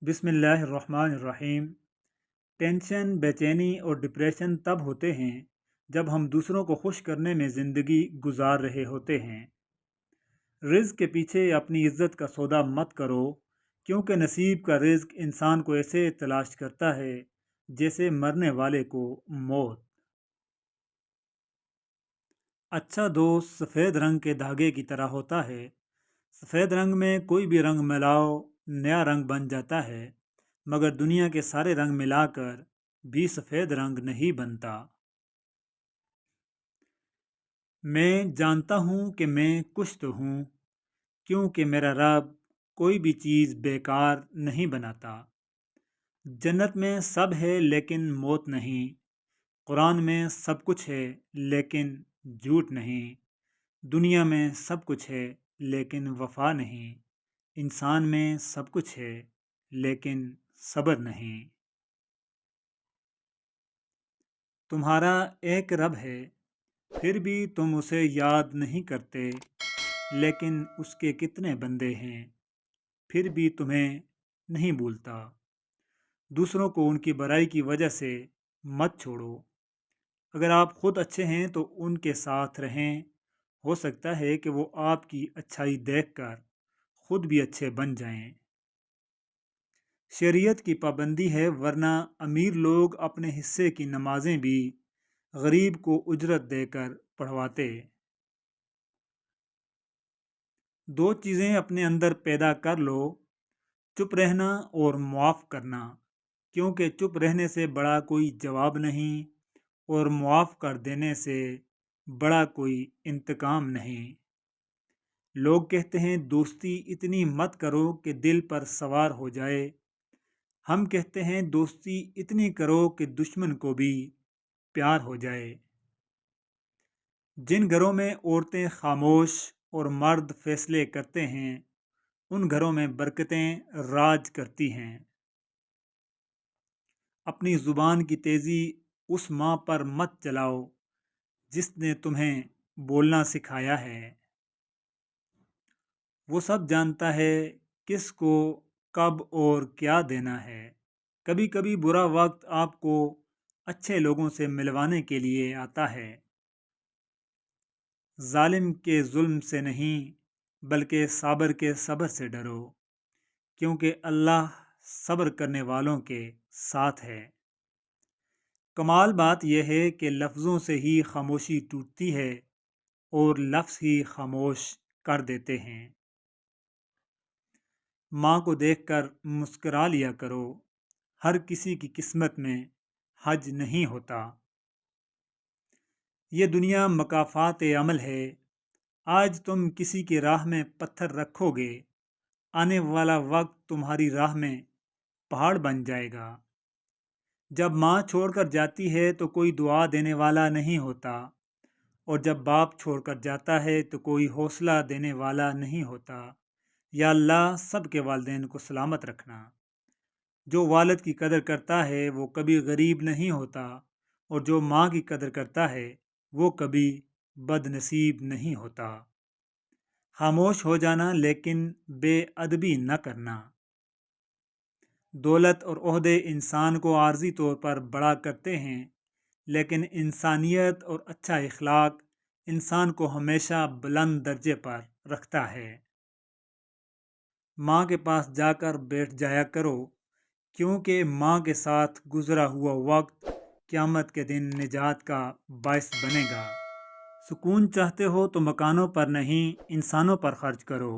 बिस्मिल्लाहिर्रहमानिर्रहीम। टेंशन, बेचैनी और डिप्रेशन तब होते हैं जब हम दूसरों को खुश करने में ज़िंदगी गुजार रहे होते हैं। रिज़्क के पीछे अपनी इज़्ज़त का सौदा मत करो, क्योंकि नसीब का रिज़्क इंसान को ऐसे तलाश करता है जैसे मरने वाले को मौत। अच्छा दोस्त सफ़ेद रंग के धागे की तरह होता है। सफ़ेद रंग में कोई भी रंग मिलाओ, नया रंग बन जाता है, मगर दुनिया के सारे रंग मिलाकर भी सफ़ेद रंग नहीं बनता। मैं जानता हूँ कि मैं कुछ तो हूँ, क्योंकि मेरा रब कोई भी चीज़ बेकार नहीं बनाता। जन्नत में सब है लेकिन मौत नहीं। कुरान में सब कुछ है लेकिन झूठ नहीं। दुनिया में सब कुछ है लेकिन वफा नहीं। इंसान में सब कुछ है लेकिन सब्र नहीं। तुम्हारा एक रब है, फिर भी तुम उसे याद नहीं करते। लेकिन उसके कितने बंदे हैं, फिर भी तुम्हें नहीं भूलता। दूसरों को उनकी बुराई की वजह से मत छोड़ो। अगर आप खुद अच्छे हैं तो उनके साथ रहें। हो सकता है कि वो आपकी अच्छाई देखकर खुद भी अच्छे बन जाएं। शरीयत की पाबंदी है, वरना अमीर लोग अपने हिस्से की नमाजें भी गरीब को उजरत देकर पढ़वाते। दो चीज़ें अपने अंदर पैदा कर लो, चुप रहना और मुआफ़ करना, क्योंकि चुप रहने से बड़ा कोई जवाब नहीं और मुआफ़ कर देने से बड़ा कोई इंतकाम नहीं। लोग कहते हैं दोस्ती इतनी मत करो कि दिल पर सवार हो जाए। हम कहते हैं दोस्ती इतनी करो कि दुश्मन को भी प्यार हो जाए। जिन घरों में औरतें खामोश और मर्द फैसले करते हैं, उन घरों में बरकतें राज करती हैं। अपनी ज़ुबान की तेज़ी उस माँ पर मत चलाओ जिसने तुम्हें बोलना सिखाया है। वो सब जानता है किसको कब और क्या देना है। कभी कभी बुरा वक्त आपको अच्छे लोगों से मिलवाने के लिए आता है। जालिम के जुल्म से नहीं, बल्कि साबर के सब्र से डरो, क्योंकि अल्लाह सब्र करने वालों के साथ है। कमाल बात यह है कि लफ्ज़ों से ही खामोशी टूटती है और लफ्ज़ ही खामोश कर देते हैं। माँ को देखकर मुस्करा लिया करो, हर किसी की किस्मत में हज नहीं होता। ये दुनिया मकाफ़ात अमल है। आज तुम किसी की राह में पत्थर रखोगे, आने वाला वक्त तुम्हारी राह में पहाड़ बन जाएगा। जब माँ छोड़कर जाती है तो कोई दुआ देने वाला नहीं होता, और जब बाप छोड़कर जाता है तो कोई हौसला देने वाला नहीं होता। या अल्लाह सब के वालिदैन को सलामत रखना। जो वालिद की कदर करता है वो कभी गरीब नहीं होता, और जो माँ की कदर करता है वो कभी बदनसीब नहीं होता। खामोश हो जाना लेकिन बेअदबी न करना। दौलत और ओहदे इंसान को आर्जी तौर पर बड़ा करते हैं, लेकिन इंसानियत और अच्छा इखलाक इंसान को हमेशा बुलंद दर्जे पर रखता है। माँ के पास जाकर बैठ जाया करो, क्योंकि माँ के साथ गुजरा हुआ वक्त क़यामत के दिन निजात का बायस बनेगा। सुकून चाहते हो तो मकानों पर नहीं, इंसानों पर खर्च करो।